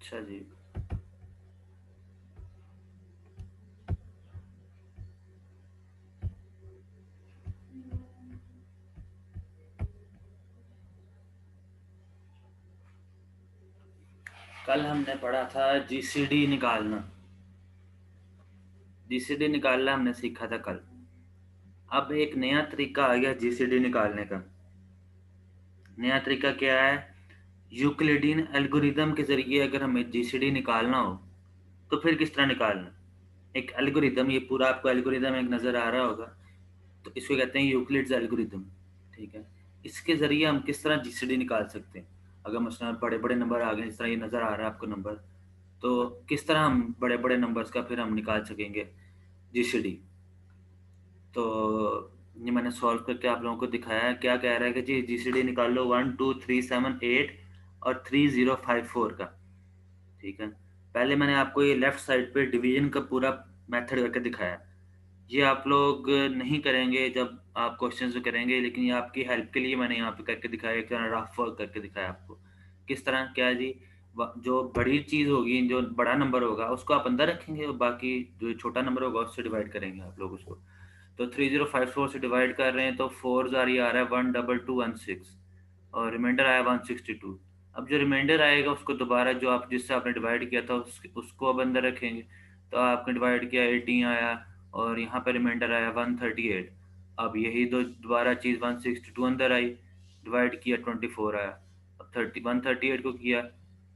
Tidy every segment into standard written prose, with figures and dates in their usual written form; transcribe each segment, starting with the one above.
अच्छा जी। कल हमने पढ़ा था जीसीडी निकालना। जीसीडी निकालना हमने सीखा था कल। अब एक नया तरीका आ गया जीसीडी निकालने का। नया तरीका क्या है? यूक्लिडियन एल्गोरिदम के जरिए अगर हमें जीसीडी निकालना हो तो फिर किस तरह निकालना। एक एल्गोरिदम, ये पूरा आपको एल्गोरिदम एक नज़र आ रहा होगा, तो इसको कहते हैं यूक्लिड्स एल्गोरिदम। ठीक है। इसके ज़रिए हम किस तरह जीसीडी निकाल सकते हैं। अगर मसलन बड़े बड़े नंबर आ गए, जिस तरह ये नज़र आ रहा है आपको नंबर, तो किस तरह हम बड़े बड़े नंबर्स का फिर हम निकाल सकेंगे जीसीडी। तो ये मैंने सॉल्व करके आप लोगों को दिखाया है। क्या कह रहा है कि जी जीसीडी निकाल लो 1 2 3 7 8 और 3054 का। ठीक है। पहले मैंने आपको ये लेफ्ट साइड पे डिवीजन का पूरा मेथड करके दिखाया। ये आप लोग नहीं करेंगे जब आप क्वेश्चंस में करेंगे, लेकिन ये आपकी हेल्प के लिए मैंने यहाँ पे करके दिखाया, एक तरह रफ वर्क करके दिखाया आपको। किस तरह क्या है जी? जो बड़ी चीज़ होगी, जो बड़ा नंबर होगा उसको आप अंदर रखेंगे और बाकी जो छोटा नंबर होगा उससे डिवाइड करेंगे आप लोग उसको। तो 3054 से डिवाइड कर रहे हैं तो 4 जार ये आ रहा है 12216 और रिमाइंडर आया 162। अब जो रिमाइंडर आएगा उसको दोबारा जो आप जिससे आपने डिवाइड किया था उसको अब अंदर रखेंगे। तो आपने डिवाइड किया 18 आया और यहाँ पे रिमाइंडर आया 138। अब यही दो दोबारा चीज़ 162 अंदर आई, डिवाइड किया 24 आया। अब 138 को किया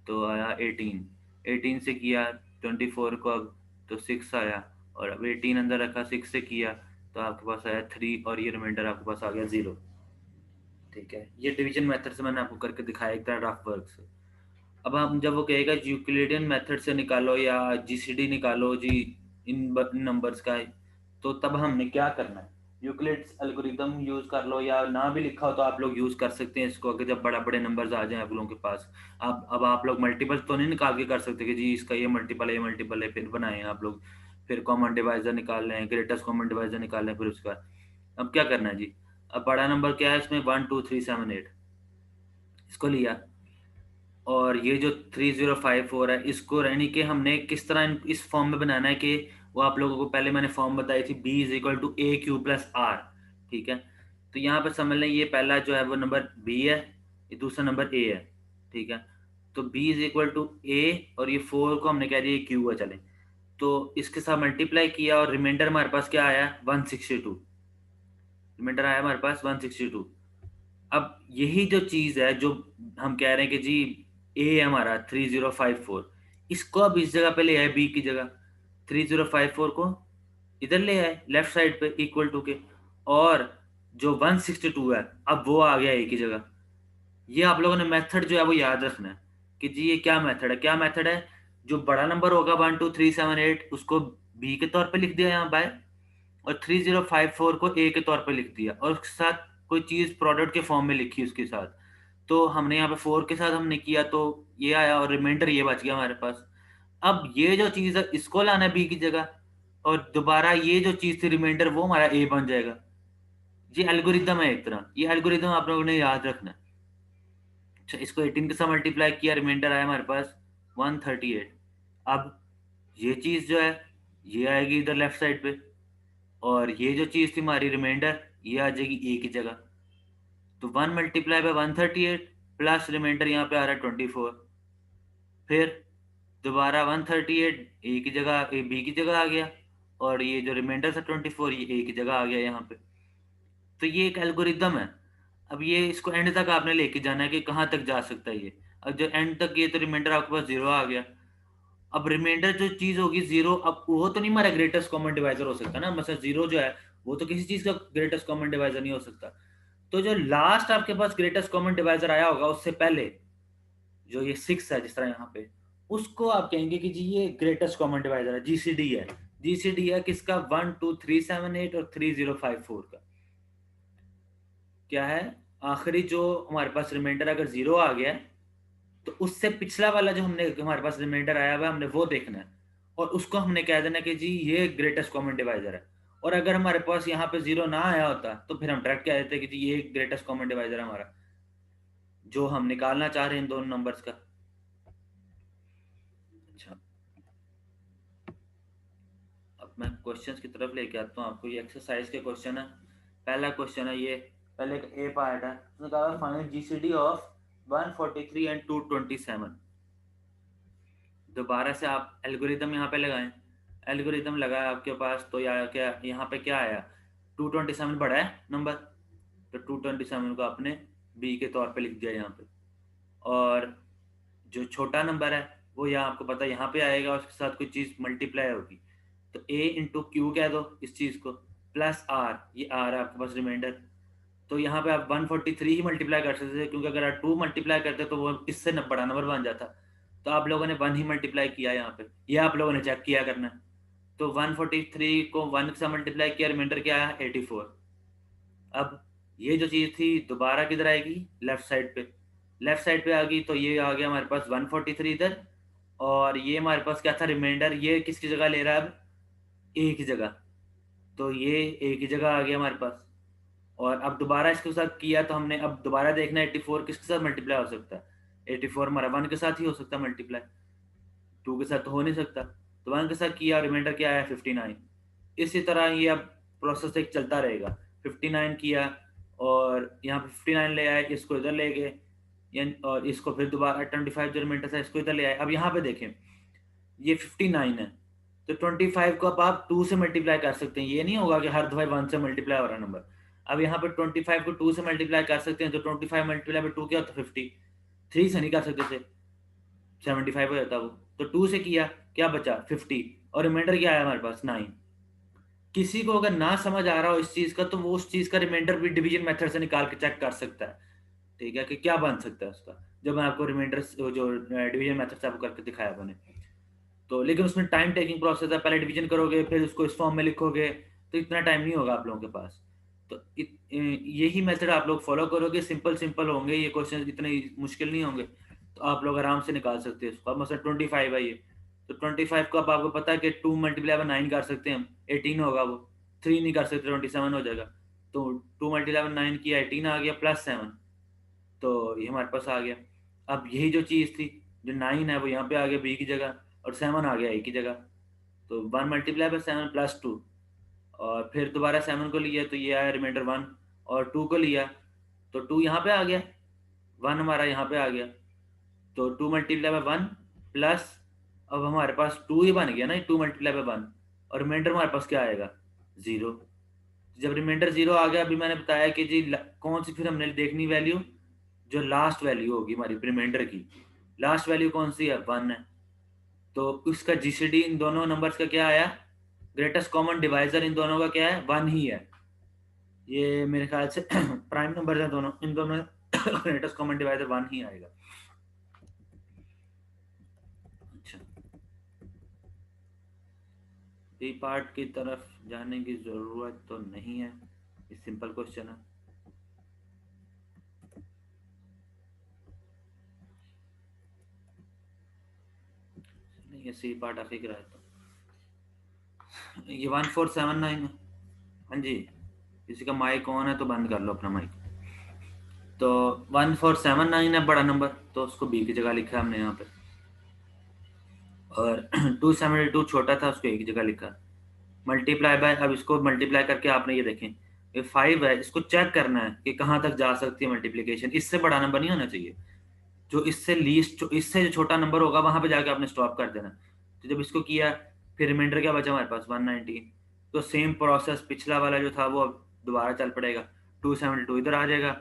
तो आया 18, 18 से किया 24 को अब तो 6 आया, और अब 18 अंदर रखा 6 से किया तो आपके पास आया 3 और ये रिमाइंडर आपके पास आ गया 0। ठीक है। ये डिवीजन मेथड से मैंने आपको करके दिखाया एक तरह रफ वर्क से। अब हम जब वो कहेगा यूक्लिडियन मेथड से निकालो या जीसीडी निकालो जी इन नंबर्स का, तो तब हमने क्या करना है? यूक्लिड्स एल्गोरिदम यूज कर लो, या ना भी लिखा हो तो आप लोग यूज कर सकते हैं इसको। अगर जब बड़ा बड़े नंबर्स आ जाएं आप लोगों के पास, अब आप लोग मल्टीपल तो नहीं निकाल के कर सकते कि जी इसका ये मल्टीपल है फिर बनाए आप लोग, फिर कॉमन डिवाइजर निकाल लें, ग्रेटेस्ट कॉमन डिवाइजर निकाल लें फिर उसका। अब क्या करना है जी? अब बड़ा नंबर क्या है इसमें? 1 2 3 7 8, इसको लिया। और ये जो 3054 है इसको रहने के हमने किस तरह इस फॉर्म में बनाना है कि वो आप लोगों को पहले मैंने फॉर्म बताई थी B = A⁴ ठीक है। तो यहाँ पे समझ लें ये पहला जो है वो नंबर B है, ये दूसरा नंबर A है। ठीक है। तो B = A और ये 4 को हमने कह दिया ये Q है। चले, तो इसके साथ मल्टीप्लाई किया और रिमाइंडर हमारे पास क्या आया? 162। रिमाइंडर आया हमारे पास 162। अब यही जो चीज है जो हम कह रहे हैं कि जी ए है हमारा 3054, इसको अब इस जगह पे ले आए बी की जगह। 3054 को इधर ले आए लेफ्ट साइड पे इक्वल टू के, और जो 162 है अब वो आ गया ए की जगह। ये आप लोगों ने मेथड जो है वो याद रखना है कि जी ये क्या मेथड है। क्या मेथड है? जो बड़ा नंबर होगा 1 2 3 7 8 उसको बी के तौर पे लिख दिया यहाँ बाय, और 3054 को ए के तौर पे लिख दिया और उसके साथ कोई चीज प्रोडक्ट के फॉर्म में लिखी उसके साथ। तो हमने यहाँ पे 4 के साथ हमने किया तो ये आया और रिमाइंडर ये बच गया हमारे पास। अब ये जो चीज है इसको लाना है बी की जगह, और दोबारा ये जो चीज थी रिमाइंडर वो हमारा ए बन जाएगा। ये एल्गोरिदम है एक तरह, ये एल्गोरिदम आप लोगों ने याद रखना है। अच्छा, इसको 18 के साथ मल्टीप्लाई किया, रिमाइंडर आया हमारे पास 138। अब ये चीज जो है ये आएगी इधर लेफ्ट साइड पे, और ये जो चीज थी हमारी रिमाइंडर ये आ जाएगी ए की जगह। तो 1 × 138 प्लस रिमाइंडर यहाँ पे आ रहा है 24। फिर दोबारा 138 ए की जगह ए बी की जगह आ गया, और ये जो रिमाइंडर था 24 ये ए की जगह आ गया यहाँ पे। तो ये एक एल्गोरिदम है। अब ये इसको एंड तक आपने लेके जाना है कि कहाँ तक जा सकता है ये। अब जो एंड तक ये तो रिमाइंडर आपके पास 0 आ गया। अब रिमाइंडर जो चीज होगी 0, अब वो तो नहीं हमारा ग्रेटेस्ट कॉमन डिवाइजर हो सकता ना, मतलब 0 जो है वो तो किसी चीज का ग्रेटेस्ट कॉमन डिवाइजर नहीं हो सकता। तो जो लास्ट आपके पास ग्रेटेस्ट कॉमन डिवाइजर आया होगा उससे पहले जो ये 6 है जिस तरह यहाँ पे, उसको आप कहेंगे कि जी ये ग्रेटेस्ट कॉमन डिवाइजर है, जीसीडी है। जीसीडी है किसका? 1 2 3 7 8 और 3054 का। क्या है? आखिरी जो हमारे पास रिमाइंडर अगर 0 आ गया है तो उससे पिछला वाला जो हमने हमारे पास रिमाइंडर आया हुआ है हमने वो देखना है, और उसको हमने कह देना कि जी ये ग्रेटेस्ट कॉमन डिवाइजर है। और अगर हमारे पास यहाँ पे 0 ना आया होता तो फिर हम डायरेक्ट कह देते कि जी ये ग्रेटेस्ट कॉमन डिवाइजर है हमारा, जो हम निकालना चाह रहे हैं इन दोनों नंबर्स का। मैं क्वेश्चंस की तरफ लेके आता हूँ आपको। ये एक्सरसाइज के क्वेश्चन है। पहला क्वेश्चन है ये, पहले का ए पार्ट है, उसने कहा फाइंड जीसीडी ऑफ 143 एंड 227। दोबारा से आप एल्गोरिदम यहाँ पे लगाएं। एल्गोरिदम लगाया आपके पास तो या क्या यहाँ पे क्या आया, 227 बड़ा है नंबर, तो 227 को आपने बी के तौर पे लिख दिया यहाँ पे। और जो छोटा नंबर है वो यहाँ आपको पता है यहाँ पे आएगा, उसके साथ कोई चीज़ मल्टीप्लाई होगी, तो a इंटू क्यू कह दो इस चीज़ को, प्लस आर, ये आर है आपके पास रिमाइंडर। तो यहाँ पे आप 143 ही मल्टीप्लाई कर सकते थे, क्योंकि अगर आप 2 मल्टीप्लाई करते तो वो इससे बड़ा नंबर बन जाता। तो आप लोगों ने 1 ही मल्टीप्लाई किया यहाँ पे, ये आप लोगों ने चेक किया करना है। तो 143 को 1 से मल्टीप्लाई किया, रिमाइंडर क्या आया 84। अब ये जो चीज़ थी दोबारा किधर आएगी, लेफ्ट साइड पे। लेफ्ट साइड पे आ गई तो ये आ गया हमारे पास 143 इधर, और ये हमारे पास क्या था रिमाइंडर, ये किसकी जगह ले रहा है अब, ए की जगह। तो ये ए की जगह आ गया हमारे पास। और अब दोबारा इसके साथ किया तो हमने अब दोबारा देखना 84 किसके साथ मल्टीप्लाई हो सकता है। 84 हमारा 1 के साथ ही हो सकता है मल्टीप्लाई, 2 के साथ तो हो नहीं सकता। तो 1 के साथ किया, रिमाइंडर क्या आया 59। इसी तरह ये अब प्रोसेस एक चलता रहेगा। 59 किया और यहाँ पे 59 ले आए, इसको इधर ले गए, और इसको फिर दोबारा 25 जो रिमाइंडर था इसको इधर ले आए। अब यहाँ पे देखें ये 59 है, तो 25 को अब आप 2 से मल्टीप्लाई कर सकते हैं। ये नहीं होगा कि हर दफा 1 से मल्टीप्लाई हो रहा नंबर। अब यहाँ पे 25 को 2 से मल्टीप्लाई कर सकते हैं, तो 25 मल्टीप्लाई बाय 2 क्या होता है 50। 3 से नहीं कर सकते थे, 75 हो जाता वो। तो 2 से किया, क्या बचा 50, और रिमाइंडर क्या आया हमारे पास 9। किसी को अगर ना समझ आ रहा हो इस चीज का, तो वो उस चीज का रिमाइंडर भी डिवीजन मेथड से निकाल के चेक कर सकता है। ठीक है, कि क्या बन सकता है उसका, जब मैं आपको रिमाइंडर जो डिवीजन मेथड से आपको करके दिखाया मैंने। तो लेकिन उसमें टाइम टेकिंग प्रोसेस है, पहले डिवीजन करोगे फिर उसको इस फॉर्म में लिखोगे, तो इतना टाइम नहीं होगा आप लोगों के पास। तो यही मेथड आप लोग फॉलो करोगे, सिंपल सिंपल होंगे ये क्वेश्चन, इतने मुश्किल नहीं होंगे, तो आप लोग आराम से निकाल सकते हैं इसको। अब मतलब 25 है ये, तो 25 को अब आपको पता है कि 2 मल्टीप्लाई बाय 9 कर सकते हैं हम, 18 होगा वो। 3 नहीं कर सकते, 27 हो जाएगा। तो 2 मल्टीप्लाई बाय 9 किया, 18 आ गया, प्लस 7, तो ये हमारे पास आ गया। अब यही जो चीज़ थी, जो 9 है वो यहाँ पे आ गया बी की जगह, और 7 आ गया ए की जगह। तो 1 मल्टीप्लाई बाय 7 प्लस 2, और फिर दोबारा 7 को लिया तो ये आया रिमाइंडर 1, और 2 को लिया तो 2 यहाँ पे आ गया, 1 हमारा यहाँ पे आ गया। तो 2 मल्टीप्लाई बाय 1 प्लस, अब हमारे पास 2 ही बन गया ना, 2 मल्टीप्लाई बाय 1, और रिमाइंडर हमारे पास क्या आएगा 0। जब रिमाइंडर 0 आ गया, अभी मैंने बताया कि जी कौन सी फिर हमने देखनी वैल्यू, जो लास्ट वैल्यू होगी हमारी रिमाइंडर की, लास्ट वैल्यू कौन सी है 1 है। तो उसका जीसीडी इन दोनों नंबर्स का क्या आया, ग्रेटेस्ट कॉमन डिवाइजर इन दोनों का क्या है 1 ही है। ये मेरे ख्याल से प्राइम नंबर है दोनों, इन दोनों ग्रेटेस्ट कॉमन डिवाइजर 1 ही आएगा। अच्छा, बी पार्ट की तरफ जाने की जरूरत तो नहीं है, ये सिंपल क्वेश्चन है। नहीं, ये सी पार्ट आप ही कराया तो ये 1479 है। हाँ जी, किसी का माइक ऑन है तो बंद कर लो अपना माइक। तो 1479 है बड़ा नंबर, तो उसको बी की जगह लिखा है हमने यहाँ पे, और 272 छोटा था, उसको एक जगह लिखा। मल्टीप्लाई बाय, अब इसको मल्टीप्लाई करके आपने ये देखें, ये 5 है, इसको चेक करना है कि कहाँ तक जा सकती है मल्टीप्लिकेशन। इससे बड़ा नंबर नहीं होना चाहिए, जो इससे लीस्ट, जो इससे जो छोटा नंबर होगा वहां पे जाके आपने स्टॉप कर देना। तो जब इसको किया, फिर रिमाइंडर क्या बचा हमारे पास 119। तो सेम प्रोसेस पिछला वाला जो था वो अब दोबारा चल पड़ेगा, 272 इधर आ जाएगा,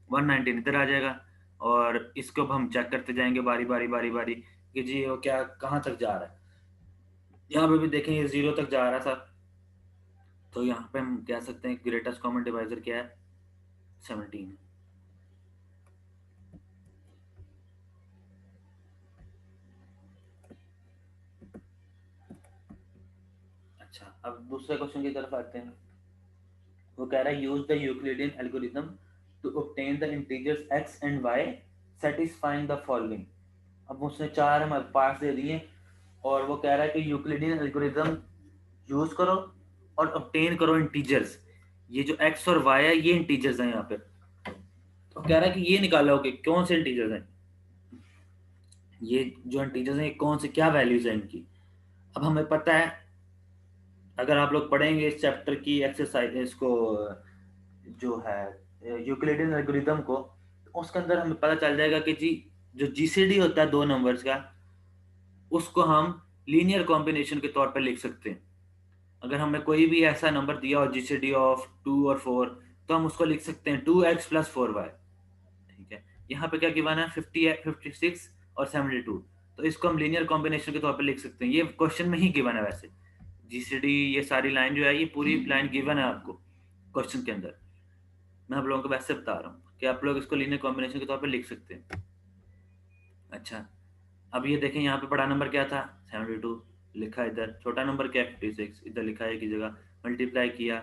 119 इधर आ जाएगा, और इसको अब हम चेक करते जाएंगे बारी बारी बारी बारी कि जी वो क्या कहाँ तक जा रहा है। यहाँ पे भी देखें ये 0 तक जा रहा था, तो यहाँ पे हम कह सकते हैं ग्रेटेस्ट कॉमन डिवाइजर क्या है 17। अच्छा, अब दूसरे क्वेश्चन की तरफ आते हैं। वो कह रहा है use the Euclidean algorithm to obtain the integers x and y satisfying the following. अब उसने 4 हमारे पास दे दिए, और वो कह रहा है कि यूक्लिडियन एल्गोरिथम यूज करो और ऑब्टेन करो इंटीजर्स। ये जो x और y है ये इंटीजर्स हैं यहाँ पे, तो कह रहा है कि ये निकालो कि कौन से इंटीजर्स हैं, ये जो इंटीजर्स हैं ये कौन से क्या वैल्यूज हैं इनकी। अब हमें पता है अगर आप लोग पढ़ेंगे इस चैप्टर की एक्सरसाइज, इसको जो है यूक्लिडियन एल्गोरिथम को, तो उसके अंदर हमें पता चल जाएगा कि जी जो जीसीडी होता है 2 नंबर्स का, उसको हम लीनियर कॉम्बिनेशन के तौर पर लिख सकते हैं। अगर हमें कोई भी ऐसा नंबर दिया हो जीसीडी ऑफ 2 और 4, तो हम उसको लिख सकते हैं 2x + 4y। ठीक है, यहाँ पे क्या गिवन है, 56 और 72, तो इसको हम लीनियर कॉम्बिनेशन के तौर पे लिख सकते हैं। ये क्वेश्चन में ही गिवन है वैसे, जीसीडी ये सारी लाइन जो है ये पूरी लाइन गिवन है आपको क्वेश्चन के अंदर। मैं आप लोगों को वैसे बता रहा हूँ कि आप लोग इसको लीनियर कॉम्बिनेशन के तौर पे लिख सकते हैं। अच्छा, अब ये देखें यहाँ पे बड़ा नंबर क्या था 72 लिखा, इधर छोटा नंबर क्या है 56 इधर लिखा है, की जगह मल्टीप्लाई किया,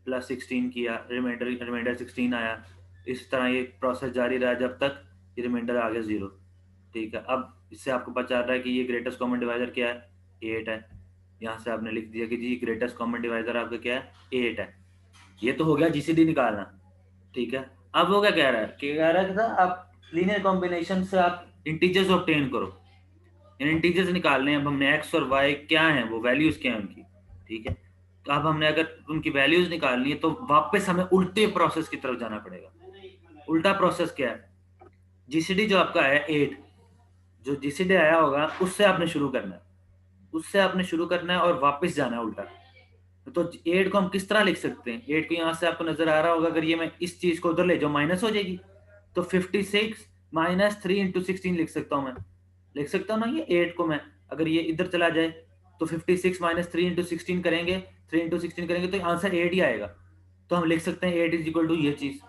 +16 किया, रिमाइंडर 16 आया। इस तरह ये प्रोसेस जारी रहा जब तक ये रिमाइंडर आ गया 0। ठीक है, अब इससे आपको पता चल रहा है कि ये ग्रेटेस्ट कॉमन डिवाइजर क्या है, 8 है। यहाँ से आपने लिख दिया कि जी ग्रेटेस्ट कॉमन डिवाइजर आपका क्या है, 8 है। ये तो हो गया जीसीडी निकालना। ठीक है, अब वो क्या कह रहा है, कह रहा है कि आप लीनियर कॉम्बिनेशन से आप इंटीजर्स ऑब्टेन करो, इंटीजर्स निकालने हैं। अब हमने एक्स और वाई क्या है, वो वैल्यूज क्या है उनकी। ठीक है, तो अब हमने अगर उनकी वैल्यूज निकालनी है तो वापस हमें उल्टे प्रोसेस की तरफ जाना पड़ेगा। उल्टा प्रोसेस क्या है, जीसीडी जो आपका है 8, जो जीसीडी आया होगा उससे आपने शुरू करना है, उससे आपने शुरू करना है और वापस जाना है उल्टा। तो 8 को हम किस तरह लिख सकते हैं, 8 को यहाँ से आपको नजर आ रहा होगा, अगर ये मैं इस चीज को उधर ले जाऊँ माइनस हो जाएगी, तो 56 - 3 × 16 लिख सकता हूँ मैं, लिख सकता हूँ ना ये 8 को मैं, अगर ये इधर चला जाए तो 56 - 3 × 16 करेंगे, 3 × 16 करेंगे तो आंसर 8 ही आएगा। तो हम लिख सकते हैं 8 = ये चीज।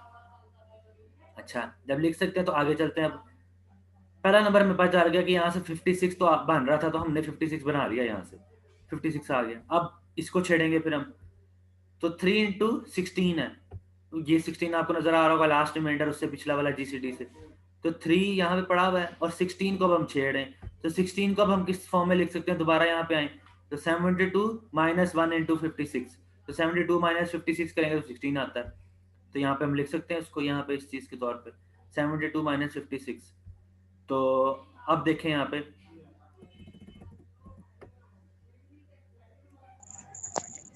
अच्छा, जब लिख सकते हैं तो आगे चलते हैं। अब पहला नंबर मेरे पास जा गया कि यहाँ से 56 तो बन रहा था, तो हमने 56 बना लिया, यहाँ से 56 आ गया। अब इसको छेड़ेंगे फिर हम, तो 3 × 16 है, तो ये 16 आपको नजर आ रहा होगा लास्ट रिमाइंडर उससे पिछला वाला जीसीडी से, तो 3 यहाँ पे पड़ा हुआ है और 16 को अब हम छेड़ रहे हैं। तो 16 को अब हम किस फॉर्म में लिख सकते हैं, दोबारा यहाँ पे आए तो 72 - 1 × 56, तो 72 - 56 करेंगे तो 16 आता है। तो यहाँ पे हम लिख सकते हैं इसको, यहाँ पे इस चीज के तौर पे 72 - 56। तो अब देखें यहाँ पे,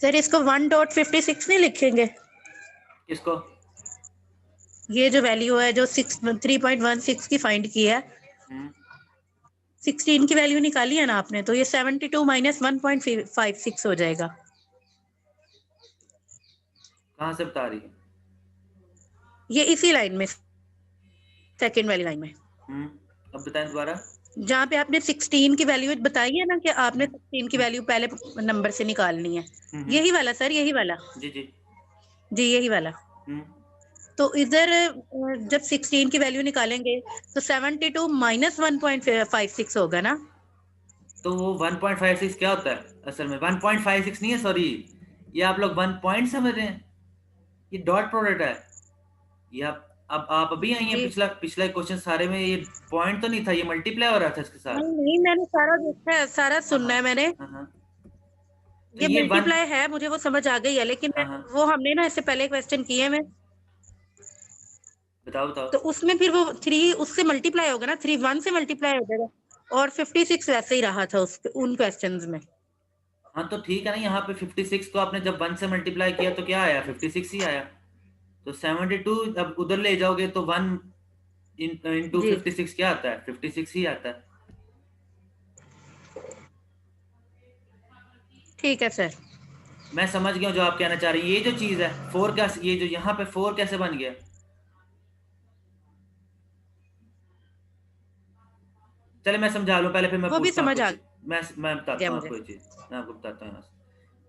सर इसको 1.56 नहीं लिखेंगे, किसको, ये जो वैल्यू है जो 3.16 की फाइंड की है, 16 की वैल्यू निकाली है ना आपने, तो ये 72 - 1.56 हो जाएगा। कहाँ से बता रही है, ये इसी लाइन में, सेकंड वाली लाइन में, अब बताएं दोबारा। जहाँ पे आपने 16 की वैल्यू बताई है ना कि आपने 16 की वैल्यू पहले नंबर से निकालनी है, यही वाला सर, यही वाला, जी जी जी यही वाला। तो इधर जब 16 की वैल्यू निकालेंगे तो 72 - 1.56 होगा ना। तो वो 1.56 क्या होता है असल में, 1.56 नहीं है, सॉरी, ये आप लोग 1 पॉइंट समझ रहे हैं, ये डॉट प्रोडक्ट है। ये अब आप अभी आई हैं, जी पिछला पिछला क्वेश्चन सारे में ये पॉइंट तो नहीं था, ये मल्टीप्लाई हो रहा था इसके साथ। नहीं नहीं, मैंने सारा देखा है, सारा हाँ सुनना हाँ है मैंने। हाँ हाँ, तो ये ये वन, मल्टीप्लाई है, मुझे वो समझ आ गई है, लेकिन हाँ हाँ, वो हमने ना इससे पहले क्वेश्चन किए में, बताओ बताओ। तो उसमें फिर वो 3 उससे मल्टीप्लाई होगा ना, 3 1 से मल्टीप्लाई हो जाएगा, और 56 वैसे ही रहा था उस उन क्वेश्चंस में। हाँ तो ठीक है ना, यहाँ पे 56 को आपने जब 1 से मल्टीप्लाई किया तो क्या आया, 56 ही आया। तो 72 अब उधर ले जाओगे तो 1 इंटू जी 56 क्या आता है, 56 ही आता है। ठीक है सर। मैं समझ गया हूँ जो आप कहना चाह रही हैं। ये जो चीज है 4 का, ये जो यहाँ पे 4 कैसे बन गया, चले मैं समझा लूँ पहले, फिर मैं वो भी पूछता हूँ समझ आपको आ चीज। मैं बताता गया हूँ मुझे। आपको ये चीज, मैं आपको बताता हूँ यहाँ से।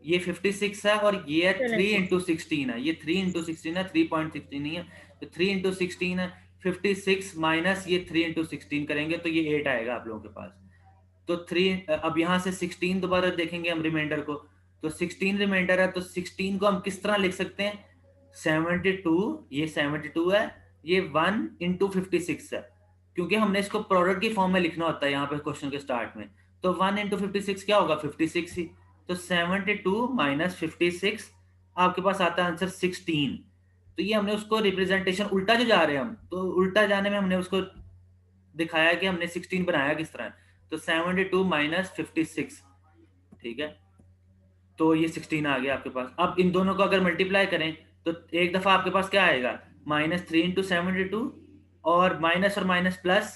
ये 56 है और ये है चलें 3 जी। × 16 है, ये 3 × 16 है, 3.16 नहीं है, तो 3 × 16 है। 56 माइनस ये 3 × 16 करेंगे तो ये 8 आएगा आप लोगों के पास। तो 3, अब यहाँ से 16 दोबारा देखेंगे हम रिमाइंडर को, तो 16 रिमाइंडर है, तो 16 को हम किस तरह लिख सकते हैं, 72, ये 72 है, ये 1 × 56 है, क्योंकि हमने इसको प्रोडक्ट की फॉर्म में लिखना होता है यहाँ पे क्वेश्चन के स्टार्ट में। तो 1 × 56 क्या होगा, 56 ही। तो 72 - 56 आपके पास आता है आंसर 16। तो ये हमने उसको रिप्रेजेंटेशन उल्टा जो जा रहे हैं हम, तो उल्टा जाने में हमने उसको दिखाया कि हमने 16 बनाया किस तरह। तो 72 - 56, ठीक है। तो ये 16 आ गया आपके पास। अब इन दोनों को अगर मल्टीप्लाई करें तो एक दफा आपके पास क्या आएगा, -3 इंटू 72 और माइनस और माइनस प्लस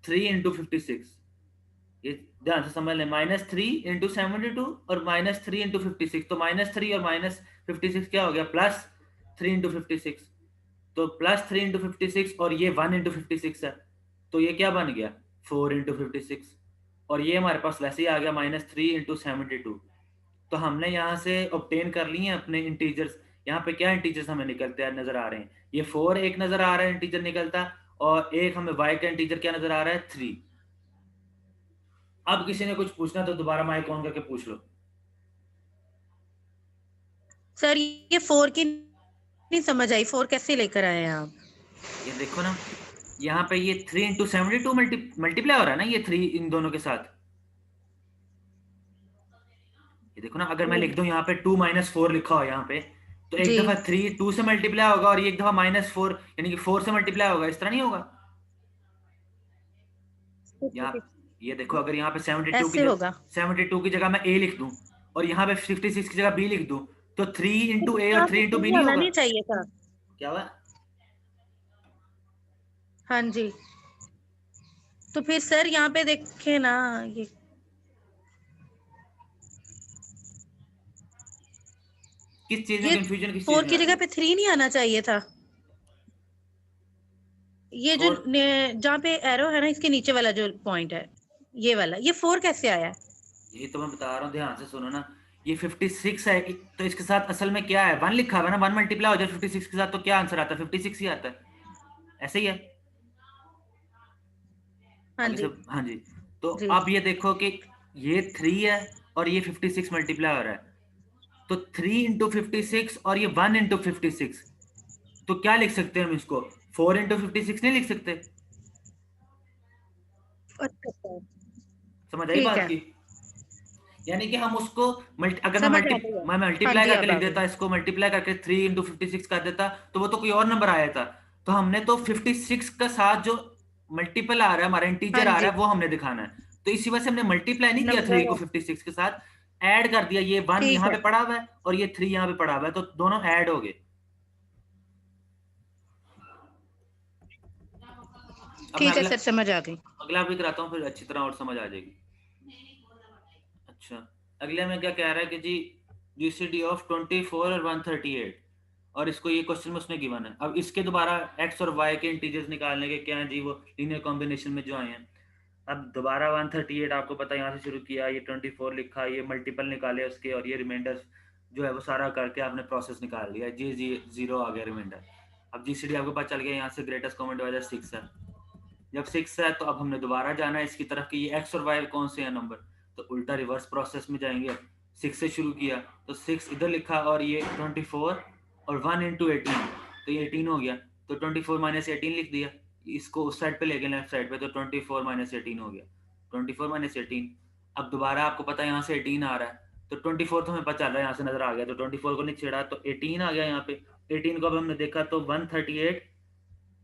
3 इंटू 56। ये ध्यान से समझ लें, -3 इंटू 72 और -3 इंटू 56, तो -3 और -56 क्या हो गया, +3 इंटू 56। तो +3 इंटू 56 और ये 1 इंटू 56 है, तो ये क्या बन गया, 4 इंटू 56। और ये हमारे पास वैसे ही आ गया -3 इंटू 72। तो हमने यहाँ से ऑब्टेन कर लिए हैं अपने इंटीजर्स। यहाँ पे क्या इंटीजर्स हमें निकलते हैं नजर आ रहे हैं, ये 4 एक नजर आ रहा है इंटीजर निकलता, और एक हमें y का इंटीजर क्या नजर आ रहा है, 3। अब किसी ने कुछ पूछना तो दोबारा माइक ऑन करके पूछ लो। सर ये 4 की नहीं समझ आई, 4 कैसे लेकर आए हैं आप? ये देखो ना, यहाँ पे ये 3 इंटू 72 मल्टीप्लाई हो रहा है ना, ये 3 इन दोनों के साथ। ये देखो ना, अगर मैं लिख दूं यहाँ पे 2 - 4 लिखा हो यहाँ पे, तो एक जी दफा 3 2 से मल्टीप्लाई होगा और एक दफा -4 यानी कि 4 से मल्टीप्लाई होगा, इस तरह नहीं होगा। यहाँ ये देखो, अगर यहाँ पे 72 की ऐसे होगा। 72 की जगह मैं a लिख दूं और यहाँ पे 56 की जगह b लिख दूं, तो 3 इंटू a और 3 इंटू b नहीं होना होगा। नहीं चाहिए था। क्या हुआ? हाँ जी, तो फिर सर यहाँ पे देखे ना, ये किस चीज में ये कंफ्यूजन, किस चीज 4 में की आ रही जगह है? पे 3 नहीं आना चाहिए था। ये जो और जहाँ पे एरो है ना, इसके नीचे वाला जो पॉइंट है, ये वाला, ये 4 कैसे आया? यही तो मैं बता रहा हूँ, ध्यान से सुनो ना। ये 56 है, तो इसके साथ असल में क्या है, 1 लिखा हुआ है ना, 1 मल्टीप्लाई हो जाए 56 के साथ तो क्या आंसर आता है, 56 ही आता है। ऐसे ही है हाँ आगे जी। सब। हाँ जी। तो जी अब ये देखो कि ये 3 है और ये 56 मल्टीप्लाई हो रहा है, तो 3 इंटू 56 और ये 1 इंटू 56, तो क्या लिख सकते हैं हम इसको, 4 इंटू 56 नहीं लिख सकते। अच्छा, समझ आई ठीक बात है, की? यानी कि हम उसको अगर समझ आ गई है। मैं हाँ मल्टीप्लाई जी, करके अब आ लिख गई। देता, इसको मल्टीप्लाई करके 3 इंटू 56 कर देता, तो वो तो कोई और नंबर आया था। तो हमने तो 56 का साथ जो मल्टीपल आ रहा है, हमारा हाँ इंटीजर आ रहा जी, है, वो हमने दिखाना है। तो इसी वजह से हमने मल्टीप्लाई नहीं किया 3 नंबर को है। 56 के साथ, ऐड कर दिया। ये 1 ठीक यहाँ है, पे पड़ा हुआ है और ये 3 यहाँ पे पड़ा हुआ है, तो दोनों ऐड हो गए। अब मैं ठीक है अगला सर, समझ आ गई। अगला भी कराता हूँ, फिर अच्छी तरह और समझ आ जाएगी। अच्छा, अगले में क्या कह रहा है कि जी जीसीडी ऑफ 24 और 138, और इसको ये क्वेश्चन में उसने गिवन है। अब इसके दोबारा एक्स और वाई के इंटीजर्स निकालने के क्या है जी, वो लीनियर कॉम्बिनेशन में जो आए हैं। अब दोबारा 138 आपको पता है, यहाँ से शुरू किया, ये 24 लिखा, ये मल्टीपल निकाले उसके, और ये रिमाइंडर जो है वो सारा करके आपने प्रोसेस निकाल लिया, जी जी 0 आ गया रिमाइंडर। अब जीसीडी आपको पता चल गया, यहाँ से ग्रेटेस्ट कॉमन डिवाइजर 6 है। जब 6 है तो अब हमने दोबारा जाना है इसकी तरफ कि ये एक्स और वाई कौन से हैं नंबर, तो उल्टा रिवर्स प्रोसेस में जाएंगे। 6 से शुरू किया तो 6 इधर लिखा, और ये 24 और 1 इंटू 18, तो ये 18 हो गया, तो 24 माइनस 18 लिख दिया। इसको उस साइड पे ले गए, लेफ्ट साइड पे, तो 24 माइनस 18 हो गया, 24 माइनस 18। अब दोबारा आपको पता है यहाँ से 18 आ रहा है, तो 24 तो हमें पता चल रहा है यहाँ से नजर आ गया, तो 24 को नहीं छेड़ा, तो 18 आ गया यहाँ पे। 18 को अब हमने देखा तो 138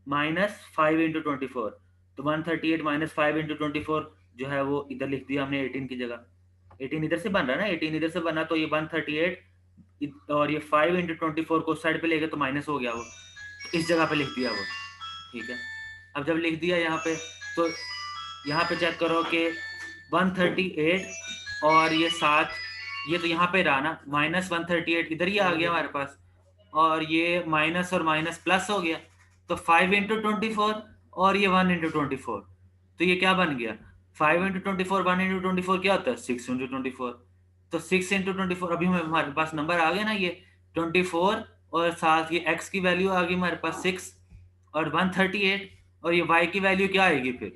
-5 इंटू 24, तो 138 -5 इंटू 24 जो है वो इधर लिख दिया हमने 18 की जगह। 18 इधर से बन रहा है ना, 18 इधर से बना, तो ये 138 और ये 5 इंटू 24 को साइड पे ले गए तो माइनस हो गया वो, तो इस जगह पे लिख दिया वो। ठीक है, अब जब लिख दिया यहाँ पे, तो यहाँ पे चेक करो कि 138 और ये 7, ये तो यहाँ पे रहा ना, -138 इधर ही आ गया हमारे पास, और ये माइनस और माइनस प्लस हो गया, तो 5 इंटू 24 और ये 1 इंटू 24, तो ये क्या बन गया, 5 इंटू 24 1 इंटू 24 क्या होता है, 6 इंटू 24। तो 6 इंटू 24 अभी हमारे पास नंबर आ गया ना, ये 24 और साथ ये x की वैल्यू आ गई हमारे पास 6 और 138, और ये y की वैल्यू क्या आएगी फिर,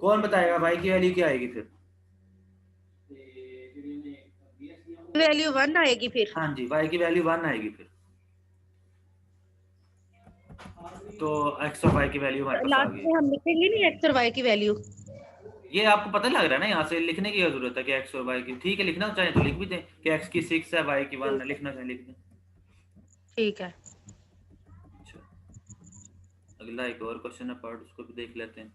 कौन बताएगा y की वैल्यू क्या आएगी फिर? वैल्यू 1 आएगी फिर। हाँ जी, y की वैल्यू 1 आएगी फिर, तो x और y की वैल्यू हमारे पास आ लास्ट गई। में हम लिखेंगे नहीं एक्स और वाई की वैल्यू। ये आपको पता लग रहा है ना, यहाँ से लिखने की जरूरत है कि x और y की, ठीक है, लिखना चाहे तो लिख भी दें कि x की 6 है, y की 1 है, लिखना चाहे लिख दें। ठीक है। अच्छा, अगला एक और क्वेश्चन है पार्ट, उसको भी देख लेते हैं।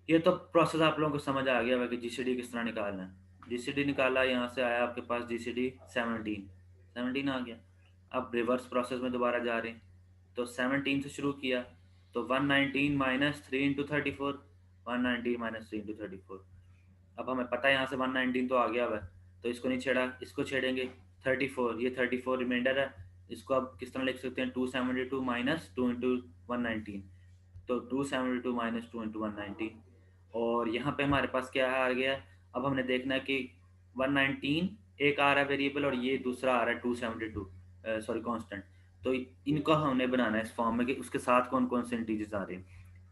ये तो प्रोसेस आप लोगों को समझ आ गया है कि जीसीडी किस तरह निकालना है। जीसीडी निकाला, यहाँ से आया आपके पास जीसीडी 17 आ गया। अब रिवर्स प्रोसेस में दोबारा जा रहे हैं, तो 17 से शुरू किया, तो 119 माइनस 3 इंटू 34, 119 माइनस 3 इंटू 34। अब हमें पता है यहाँ से 119 तो आ गया हुआ है, तो इसको नहीं छेड़ा, इसको छेड़ेंगे 34, ये 34 रिमाइंडर है, इसको अब किस तरह लिख सकते हैं, 272 माइनस 2 इंटू 119, तो 272 माइनस 2 इंटू 119। और यहाँ पे हमारे पास क्या आ गया, अब हमने देखना है कि 119 एक आ रहा है वेरिएबल और ये दूसरा आ रहा है 272, सॉरी कांस्टेंट। तो इनको हमने बनाना है इस फॉर्म में कि उसके साथ कौन कौन से इंटीजर्स आ रहे हैं।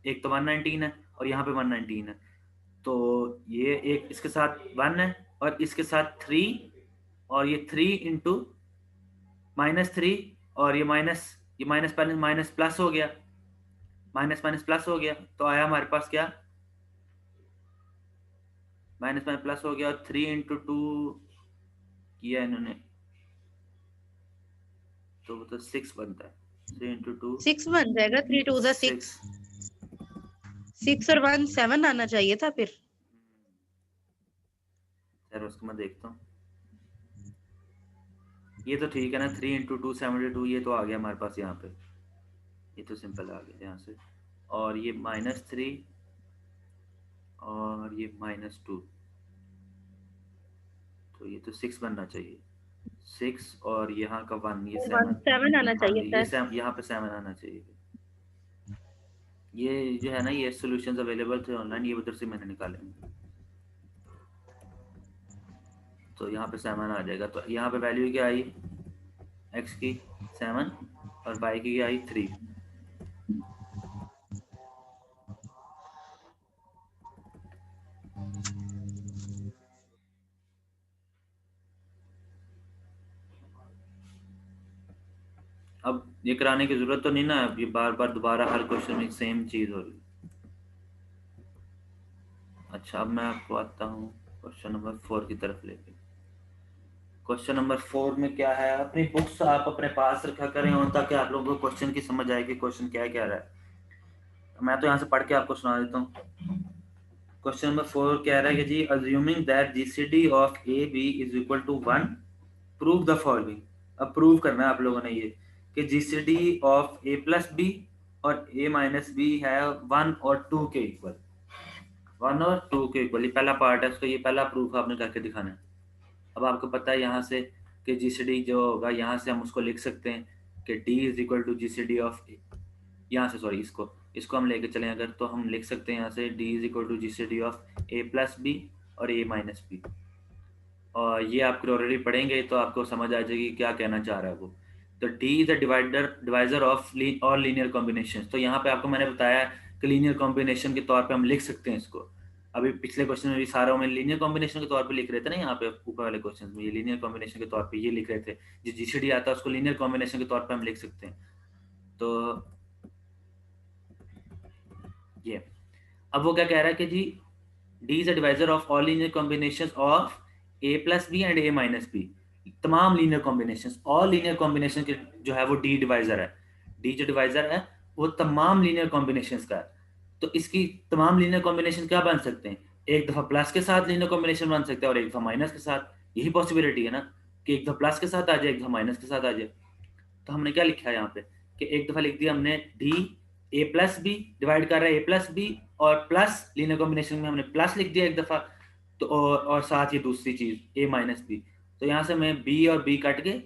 एक तो 119 है और यहाँ पे 119 है, तो ये एक इसके साथ 1 है और इसके साथ 3, और ये 3 इंटू -3, और ये माइनस पहले माइनस प्लस हो गया, माइनस माइनस प्लस हो गया, तो आया हमारे पास क्या, माइनस माइनस प्लस हो गया, और 3 इंटू 2 किया इन्होंने, तो वो तो 6 बनता है, 3 इंटू 2 6 बन जाएगा, 3 2 6, 6 और 1 7 आना चाहिए था फिर। सर उसको मैं देखता हूँ, ये तो ठीक है ना, 3 इंटू 2 72, ये तो आ गया हमारे पास यहाँ पे, ये तो सिंपल आ गया यहाँ से, और ये -3 और ये -2, तो ये तो 6 बनना चाहिए, 6 और यहाँ का 1, ये 7 आना चाहिए ये सर, यहाँ पे 7 आना चाहिए। ये जो है ना, ये सॉल्यूशंस अवेलेबल थे ऑनलाइन, ये उधर से मैंने निकाले, तो यहाँ पे 7 आ जाएगा। तो यहाँ पे वैल्यू क्या आई, x की 7 और y की आई 3। अब ये कराने की जरूरत तो नहीं ना, अब ये बार बार दोबारा हर क्वेश्चन में सेम चीज हो रही। अच्छा, अब मैं आपको आता हूँ क्वेश्चन नंबर 4 की तरफ लेके। क्वेश्चन नंबर 4 में क्या है, अपनी बुक्स आप अपने पास रखा करें और ताकि आप लोगों को क्वेश्चन की समझ आए कि क्वेश्चन क्या कह रहा है। मैं तो यहाँ से पढ़ के आपको सुना देता हूँ। क्वेश्चन नंबर 4 कह रहा है कि जी, assuming that GCD of A B is equal to 1, prove the following. अब प्रूव करना है आप लोगों ने ये कि GCD of A plus B और ए माइनस बी है 1 और 2 के इक्वल, 1 और 2 के इक्वल, ये पहला पार्ट है, उसको ये पहला प्रूफ आपने करके दिखाना है। अब आपको पता है यहाँ से कि जीसीडी जो होगा, यहाँ से हम उसको लिख सकते हैं कि D is equal to GCD of A, यहाँ से सॉरी इसको हम लेके चलें अगर, तो हम लिख सकते हैं यहाँ से D is equal to GCD of A plus B और ए माइनस बी। और ये आप ऑलरेडी पढ़ेंगे तो आपको समझ आ जाएगी क्या कहना चाह रहा है वो। तो D is the divisor of all linear combination. तो यहाँ पे आपको मैंने बताया कि लीनियर कॉम्बिनेशन के तौर पे हम लिख सकते हैं इसको। अभी पिछले क्वेश्चन में भी सारों में लीनियर कॉम्बिनेशन के तौर पे लिख रहे थे ना, यहाँ पे ऊपर वाले क्वेश्चन में ये लीनियर कॉम्बिनेशन के तौर पे ये लिख रहे थे, जो जीसीडी आता है उसको लीनियर कॉम्बिनेशन के तौर पे हम लिख सकते हैं। तो ये अब वो क्या कह रहा है कि जी, D is a divisor of all linear combination of A plus B and A minus B. तमाम linear combination, all linear combination के जो है वो डी डिवाइजर है। डी जो डिवाइजर है वो तमाम लीनियर कॉम्बिनेशन का है। तो इसकी तमाम लीनियर कॉम्बिनेशन क्या बन सकते हैं, एक दफा प्लस के साथ लीनियर कॉम्बिनेशन बन सकते हैं और एक दफा माइनस के साथ। यही पॉसिबिलिटी है ना कि एक दफा प्लस के साथ आ जाए, एक दफा माइनस के साथ आ जाए। तो हमने क्या लिखा है यहाँ पे कि एक दफा लिख दिया हमने D A plus B divide कर रहा है ए प्लस बी, और प्लस लीनियर कॉम्बिनेशन में हमने प्लस लिख दिया एक दफा, तो और साथ ही दूसरी चीज ए माइनस बी। तो यहाँ से मैं बी और बी कट गए,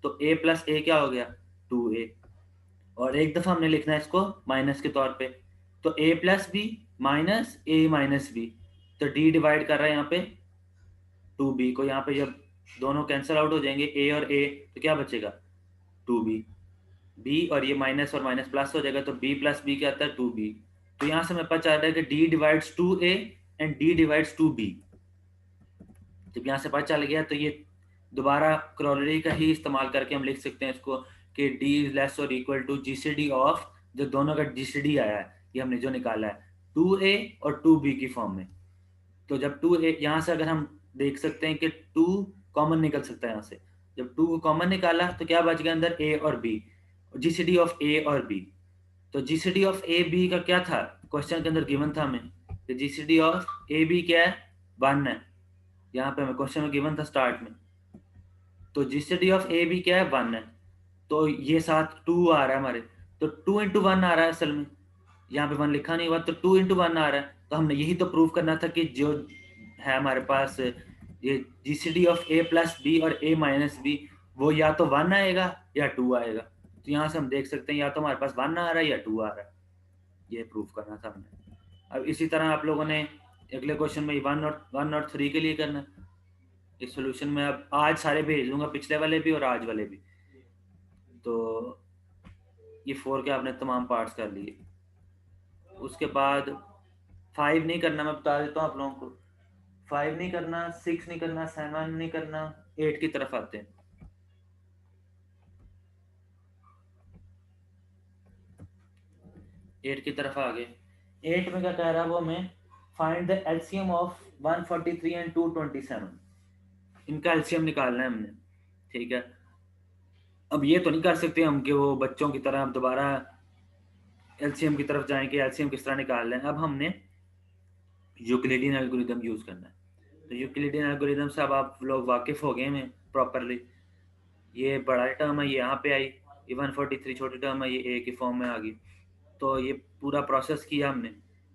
तो ए प्लस ए क्या हो गया 2a, और एक दफा हमने लिखना है इसको माइनस के तौर पे, तो ए प्लस बी माइनस ए माइनस बी। तो डी डिवाइड कर रहा है यहाँ पे 2b को, यहाँ पे जब दोनों कैंसिल आउट हो जाएंगे ए और ए, तो क्या बचेगा 2b, b और ये माइनस और माइनस प्लस हो जाएगा, तो b प्लस बी क्या आता है 2b। तो यहाँ से मेरे पास चाह रहा है कि d divides 2a and d divides 2b। जब यहाँ से पता चल गया तो ये दोबारा क्रॉलरी का ही इस्तेमाल करके हम लिख सकते हैं इसको कि d इज लेस और इक्वल टू जीसीडी ऑफ, जो दोनों का जीसीडी आया है ये हमने जो निकाला है 2a और 2b की फॉर्म में। तो जब 2a यहाँ से अगर हम देख सकते हैं कि 2 कॉमन निकल सकता है यहाँ से, जब 2 को कॉमन निकाला तो क्या बच गया अंदर a और b, जीसीडी ऑफ a और b। तो जीसीडी ऑफ ए बी का क्या था, क्वेश्चन के अंदर गिवन था हमें कि जीसीडी ऑफ ए बी क्या है 1 है, यहाँ पे हमें क्वेश्चन में गिवन था स्टार्ट में, तो जीसीडी ऑफ ए भी क्या है 1 है, तो ये साथ 2 आ रहा है हमारे, तो 2 इंटू 1 आ रहा है असल में, यहाँ पे 1 लिखा नहीं हुआ, तो 2 इंटू 1 आ रहा है, तो हमने यही तो प्रूव करना था कि जो है हमारे पास ये GCD of A plus B और ए माइनस बी, वो या तो 1 आएगा या 2 आएगा। तो यहाँ से हम देख सकते हैं या तो हमारे पास 1 आ रहा है या 2 आ रहा है, ये प्रूव करना था हमने। अब इसी तरह आप लोगों ने अगले क्वेश्चन में 1 और 3 के लिए करना है। इस सोल्यूशन में अब आज सारे भेज दूंगा, पिछले वाले भी और आज वाले भी। तो ये 4 के आपने तमाम पार्ट्स कर लिए। उसके बाद 5 नहीं करना, मैं बता देता हूँ आप लोगों को, 5 नहीं करना, 6 नहीं करना, 7 नहीं करना, 8 की तरफ आते हैं। 8 की तरफ आ गए। 8 में क्या कह रहा है वो हमें, find the LCM of 143 and 227, इनका एलसीएम निकालना है हमने, ठीक है। अब ये तो नहीं कर सकते हम कि वो बच्चों की तरह हम दोबारा एलसीएम की तरफ जाएं कि एलसीएम किस तरह निकाल लें। अब हमने यूक्लिडियन एल्गोरिदम यूज करना है। तो यूक्लिडियन एल्गोरिदम से अब आप लोग वाकिफ हो गए हैं प्रॉपरली। ये बड़ा टर्म है, ये यहाँ पे आई, ये 143 छोटी टर्म है, ये ए की फॉर्म में आ गई। तो ये पूरा प्रोसेस किया हमने।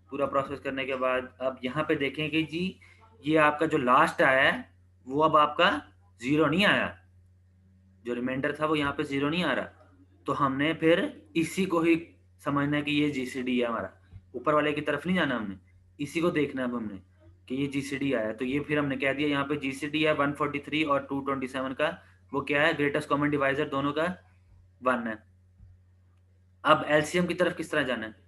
पूरा प्रोसेस करने के बाद अब यहाँ पे देखें कि जी ये आपका जो लास्ट आया है वो अब आपका 0 नहीं आया, जो रिमाइंडर था वो यहाँ पे 0 नहीं आ रहा। तो हमने फिर इसी को ही समझना है कि ये जीसीडी है हमारा, ऊपर वाले की तरफ नहीं जाना हमने, इसी को देखना है अब हमने कि ये जीसीडी आया। तो ये फिर हमने कह दिया यहाँ पे जीसीडी है 143 और 227 का, वो क्या है, ग्रेटेस्ट कॉमन डिवाइजर दोनों का 1 है। अब एलसीएम की तरफ किस तरह जाना है,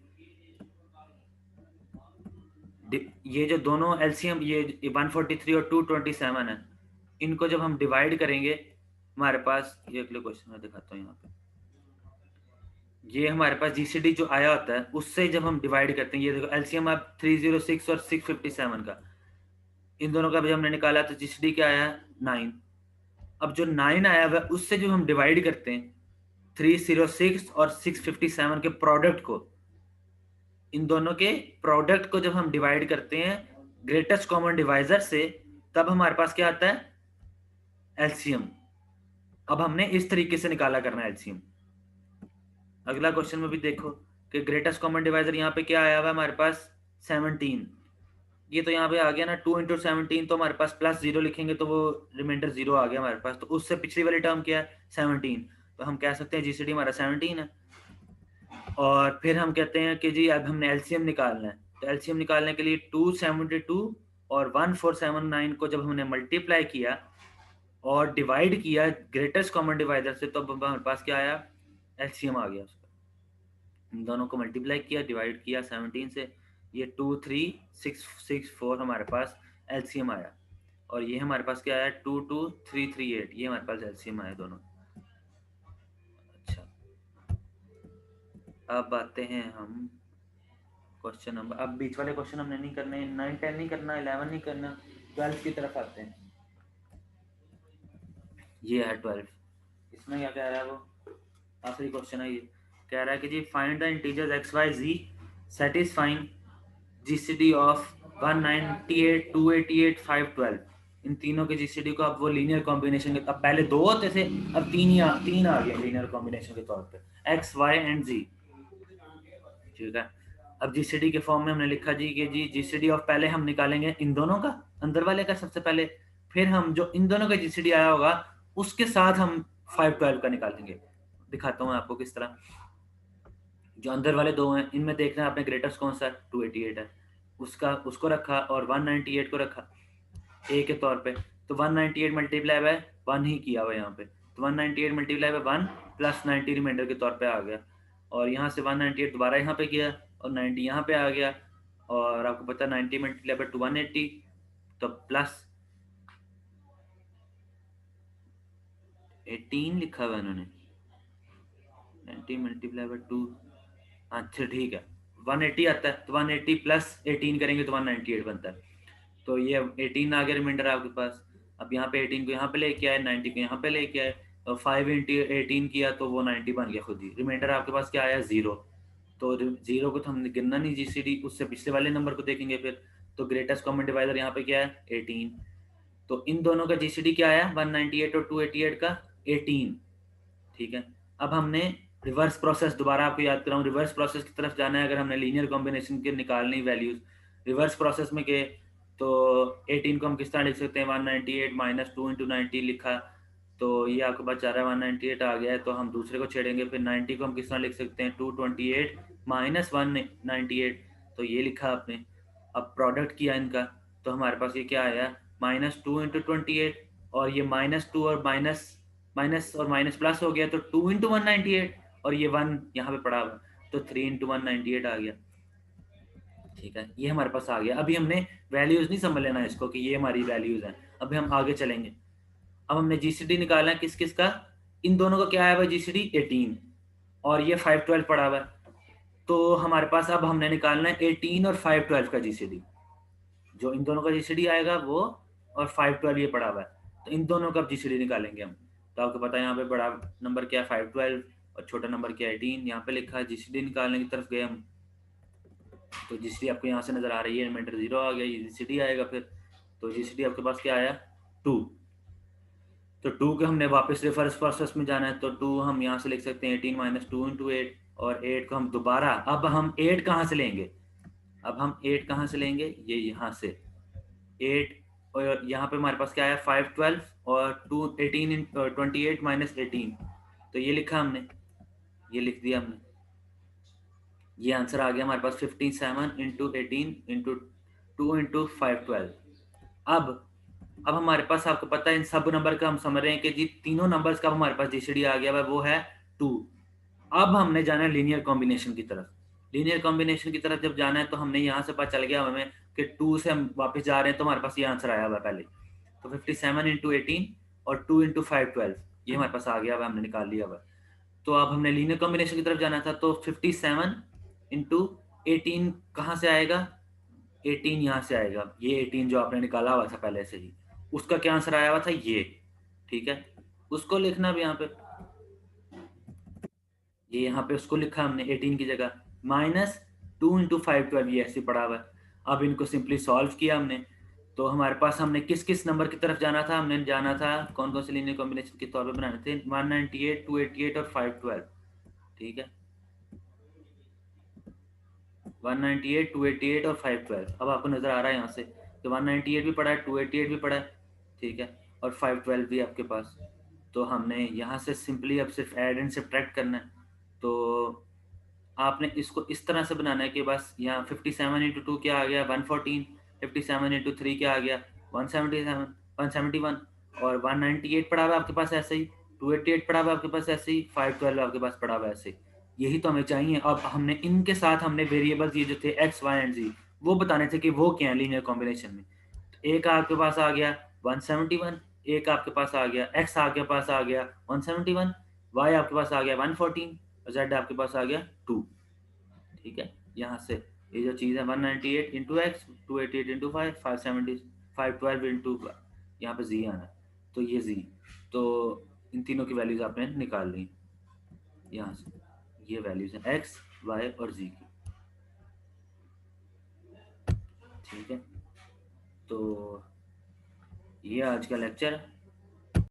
ये जो दोनों एलसीएम ये 143 और 227 है, इनको जब हम डिवाइड करेंगे हमारे पास, ये अगले क्वेश्चन में दिखाता हूँ यहाँ पे, ये हमारे पास जीसीडी जो आया होता है उससे जब हम डिवाइड करते हैं, ये देखो एलसीएम अब 306 और 657 का, इन दोनों का भी हमने निकाला तो जीसीडी क्या आया 9। अब जो 9 आया हुआ उससे जो हम डिवाइड करते हैं 306 और 657 के प्रोडक्ट को, इन दोनों के प्रोडक्ट को जब हम डिवाइड करते हैं ग्रेटेस्ट कॉमन डिवाइजर से, तब हमारे पास क्या आता है एलसीएम। अब हमने इस तरीके से निकाला करना है एलसीएम। अगला क्वेश्चन में भी देखो कि ग्रेटेस्ट कॉमन डिवाइजर यहाँ पे क्या आया हुआ है हमारे पास 17, ये तो यहाँ पे आ गया ना 2 इंटू 17, तो हमारे पास प्लस 0 लिखेंगे तो वो रिमाइंडर 0 आ गया हमारे पास। तो उससे पिछली वाली टर्म क्या है 17, तो हम कह सकते हैं जीसीडी हमारा 17 है। और फिर हम कहते हैं कि जी अब हमने एलसीएम निकालना है, तो एलसीएम निकालने के लिए 272 और 1479 को जब हमने मल्टीप्लाई किया और डिवाइड किया ग्रेटेस्ट कॉमन डिवाइजर से, तो अब हमारे पास क्या आया एलसीएम आ गया उसका। इन दोनों को मल्टीप्लाई किया, डिवाइड किया 17 से, ये 23664 हमारे पास एलसीएम आया। और ये हमारे पास क्या आया 22338, ये हमारे पास एलसीएम आया दोनों। अच्छा, अब आते हैं हम क्वेश्चन नंबर, अब बीच वाले क्वेश्चन हमने नहीं करने, 9 10 नहीं करना, 11 नहीं करना, 12 की तरफ आते हैं। ये है 12, इसमें क्या कह रहा है वो आखिरी क्वेश्चन है, ये कह रहा है कि जी find the integers X Y Z satisfying GCD of 198 288 512। इन तीनों के जीसीडी को अब वो लीनियर कॉम्बिनेशन के, अब पहले 2 होते थे अब 3 आ गए लीनियर कॉम्बिनेशन के तौर पे एक्स वाई एंड जी, ठीक है। अब जीसीडी के फॉर्म में हमने लिखा जी कि जी जीसीडी ऑफ, पहले हम निकालेंगे इन दोनों का, अंदर वाले का सबसे पहले, फिर हम जो इन दोनों का जीसीडी आया होगा उसके साथ हम 512 का निकालेंगे। दिखाता हूँ आपको किस तरह। जो अंदर वाले 2 हैं इनमें देखना है आपने ग्रेटेस्ट कौन सा 288 है, उसको रखा और 198 को रखा ए के तौर पे। तो 198 मल्टीप्लाई बाय 1 ही किया हुआ यहाँ पे, तो 198 मल्टीप्लाई बाय 1 प्लस 90 रिमाइंडर के तौर पे आ गया। और यहाँ से 198 दोबारा यहाँ पे किया और 90 यहाँ पे आ गया। और आपको पता 90 मल्टीप्लाई बाय 180, तो प्लस 18 लिखा हुआ इन्होंने, 90 मल्टीप्लाई बाय 2, अच्छा ठीक है 180 आता है, तो 180 प्लस 18 करेंगे तो 198 बनता है। तो ये 18 आ गया रिमाइंडर आपके पास। अब यहाँ पे 18 को यहाँ पे लेके आए, 90 को यहाँ पे लेके आए, और 5 इंटू 18 किया तो वो 90 बन गया खुद ही। रिमाइंडर आपके पास क्या आया 0, तो 0 को तो हमने गिनना नहीं जीसीडी, उससे पिछले वाले नंबर को देखेंगे फिर। तो ग्रेटेस्ट कॉमन डिवाइजर यहाँ पे क्या है 18, तो इन दोनों का जीसीडी क्या आया 198 और 288 का 18। ठीक है, अब हमने रिवर्स प्रोसेस, दोबारा आपको याद कराऊं, रिवर्स प्रोसेस की तरफ जाना है। अगर हमने लीनियर कॉम्बिनेशन के निकालनी वैल्यूज रिवर्स प्रोसेस में गए तो 18 को हम किस तरह लिख सकते हैं, 198 माइनस 2 इंटू 90 लिखा तो ये आपके पास जा रहा है 198 आ गया है। तो हम दूसरे को छेड़ेंगे, फिर 90 को हम किस तरह लिख सकते हैं, 228 माइनस 198, तो ये लिखा आपने। अब प्रोडक्ट किया इनका तो हमारे पास ये क्या आया, -2 इंटू 28, और ये -2 और माइनस और माइनस प्लस हो गया तो 2 इंटू 198, और ये 1 यहाँ पे पड़ा हुआ तो 3 इंटू 198 आ गया। ठीक है, ये हमारे पास आ गया। अभी हमने वैल्यूज नहीं समझ लेना इसको कि ये हमारी वैल्यूज हैं, अभी हम आगे चलेंगे। अब हमने जीसीडी निकालना है किस किस का, इन दोनों का क्या आया हुआ जीसीडी 18, और ये 512 पड़ा हुआ है। तो हमारे पास अब हमने निकालना है 18 और 512 का जीसीडी। जो इन दोनों का जीसीडी आएगा वो, और 512 ये पड़ा हुआ है, तो इन दोनों का अब जीसीडी निकालेंगे हम। तो आपको पता है यहाँ पे बड़ा नंबर क्या है 512 और छोटा नंबर क्या है 18, यहाँ पे लिखा है। जीसीडी निकालने की तरफ गए हम, तो जीसीडी आपको यहाँ से नजर आ रही है, एलिमेंटर 0 आ गया, ये जीसीडी आएगा फिर। तो जीसीडी आपके पास क्या आया 2, तो 2 के हमने वापस रिवर्स प्रोसेस में जाना है, तो 2 हम यहाँ से लिख सकते हैं 18 माइनस 2 इंटू 8, और 8 को हम दोबारा, अब हम 8 कहाँ से लेंगे, अब हम 8 कहाँ से लेंगे, ये यहाँ से 8, और यहाँ पे हमारे पास क्या है 512 और 2 18 28 माइनस 18, तो ये लिखा हमने, ये लिख दिया हमने, ये आंसर आ गया हमारे पास 57 इंटू 18 इंटू 2 इंटू 512। अब हमारे पास, आपको पता है इन सब नंबर का हम समझ रहे हैं कि जी तीनों नंबर्स का हमारे पास जीसीडी आ गया है, वो है 2। अब हमने जाना है लीनियर कॉम्बिनेशन की तरफ। लीनियर कॉम्बिनेशन की तरफ जब जाना है तो हमने यहाँ से पता चल गया हमें कि 2 से हम वापस जा रहे हैं, तो हमारे पास ये आंसर आया हुआ पहले। तो 57 इंटू 18 और 2 इंटू 512 ये हमारे पास आ गया हुआ, हमने निकाल लिया हुआ। तो अब हमने लीनियर कॉम्बिनेशन की तरफ जाना था, तो 57 इंटू 18 कहाँ से आएगा, 18 यहाँ से आएगा, ये 18 जो आपने निकाला हुआ था पहले से ही, उसका क्या आंसर आया हुआ था ये। ठीक है, उसको लिखना भी यहाँ पे, ये यहाँ पे उसको लिखा हमने 18 की जगह, -2 इंटू 512 ये ऐसे पड़ा हुआ है। अब इनको सिंपली सॉल्व किया हमने, तो हमारे पास हमने किस किस नंबर की तरफ जाना था, हमने जाना था कौन कौन से लीनियर कॉम्बिनेशन के तौर पे बनाने थे, 198 288 और 512। ठीक है, 198 288 और 512। अब आपको नजर आ रहा है यहाँ से तो 198 भी पड़ा है, 288 भी पड़ा है, ठीक है, और 512 भी आपके पास। तो हमने यहाँ से सिंपली अब सिर्फ ऐड एंड सब्ट्रैक्ट करना है। तो आपने इसको इस तरह से बनाना है कि बस यहाँ 57 इंटू 2 क्या आ गया 114, 57 इंटू 3 क्या आ गया 177 171, और 198 पड़ा हुआ है आपके पास ऐसे ही, 288 पड़ा हुआ है आपके पास ऐसे ही, 512 आपके पास पड़ा हुआ है ऐसे ही। यही तो हमें चाहिए। अब हमने इनके साथ हमने वेरिएबल्स ये जो थे एक्स वाई एंड जी वो बताने थे कि वो क्या है लीनियर कॉम्बिनेशन में। एक आपके पास आ गया 171, एक आपके पास आ गया एक्स आपके पास आ गया 171, वाई आपके पास आ गया 114, और जेड आपके पास आ गया 2। ठीक है, यहाँ से ये जो चीज़ है 198 इंटू एक्स, 288 इंटू 5, 570, 512 इंटू, यहाँ पे जी आना है, तो ये जी, तो इन तीनों की वैल्यूज आपने निकाल ली यहाँ से। ये वैल्यूज हैं एक्स वाई और जी की। ठीक है, तो ये आज का लेक्चर है।